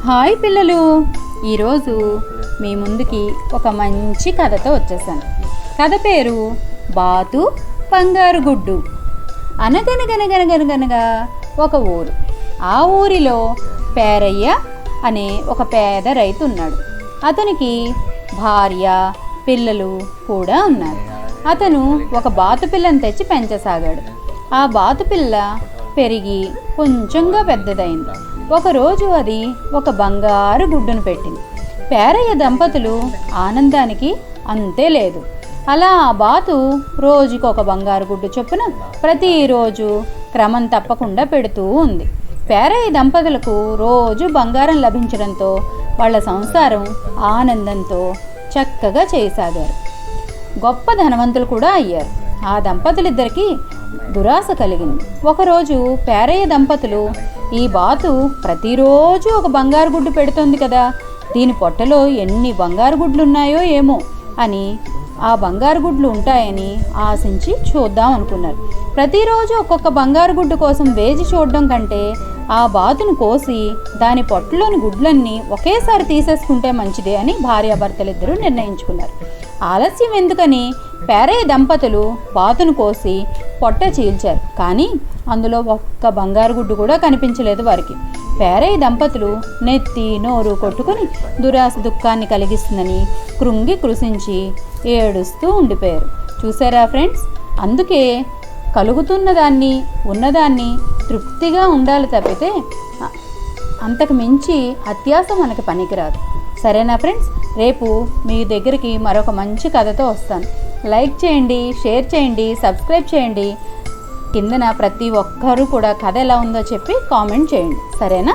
Hi పిల్లలు, ఈరోజు మీ ముందుకి ఒక మంచి కథతో వచ్చేసాను. కథ పేరు బాతు బంగారు గుడ్డు. అనగనగనగనగనగనగా ఒక ఊరు. ఆ ఊరిలో పేరయ్య అనే ఒక పేద రైతు ఉన్నాడు. అతనికి భార్య పిల్లలు కూడా ఉన్నారు. అతను ఒక బాతు పిల్లని తెచ్చి పెంచసాగాడు. ఆ బాతు పిల్ల పెరిగి కొంచెంగా పెద్దదైంది. ఒకరోజు అది ఒక బంగారు గుడ్డును పెట్టింది. పేరయ్య దంపతులు ఆనందానికి అంతే లేదు. అలా ఆ బాతు రోజుకొక బంగారు గుడ్డు చొప్పున ప్రతిరోజు క్రమం తప్పకుండా పెడుతూ ఉంది. పేరయ్య దంపతులకు రోజు బంగారం లభించడంతో వాళ్ళ సంసారం ఆనందంతో చక్కగా చేయసాగారు. గొప్ప ధనవంతులు కూడా అయ్యారు. ఆ దంపతులిద్దరికీ దురాశ కలిగింది. ఒకరోజు పేరయ్య దంపతులు, ఈ బాతు ప్రతిరోజు ఒక బంగారు గుడ్డు పెడుతోంది కదా, దీని పొట్టలో ఎన్ని బంగారు గుడ్లు ఉన్నాయో ఏమో అని ఆ బంగారు గుడ్లు ఉంటాయని ఆశించి చూద్దాం అనుకున్నారు. ప్రతిరోజు ఒక్కొక్క బంగారు గుడ్డు కోసం వేచి చూడడం కంటే ఆ బాతును కోసి దాని పొట్టలోని గుడ్లన్నీ ఒకేసారి తీసేసుకుంటే మంచిదే అని భార్యాభర్తలిద్దరూ నిర్ణయించుకున్నారు. ఆలస్యం ఎందుకని పేరయ్య దంపతులు బాతును కోసి పొట్ట చీల్చారు. కానీ అందులో ఒక్క బంగారు గుడ్డు కూడా కనిపించలేదు వారికి. పేరయ్య దంపతులు నెత్తి నోరు కొట్టుకుని దురాశ దుఃఖాన్ని కలిగిస్తుందని కృంగి కృషించి ఏడుస్తూ ఉండిపోయారు. చూసారా ఫ్రెండ్స్, అందుకే కలుగుతున్నదాన్ని ఉన్నదాన్ని తృప్తిగా ఉండాలి తప్పితే అంతకు మించి అత్యాశ మనకి పనికిరాదు. సరేనా ఫ్రెండ్స్, రేపు మీ దగ్గరికి మరొక మంచి కథతో వస్తాను. లైక్ చేయండి, షేర్ చేయండి, సబ్స్క్రైబ్ చేయండి. కిందన ప్రతి ఒక్కరూ కూడా కథ ఎలా ఉందో చెప్పి కామెంట్ చేయండి. సరేనా?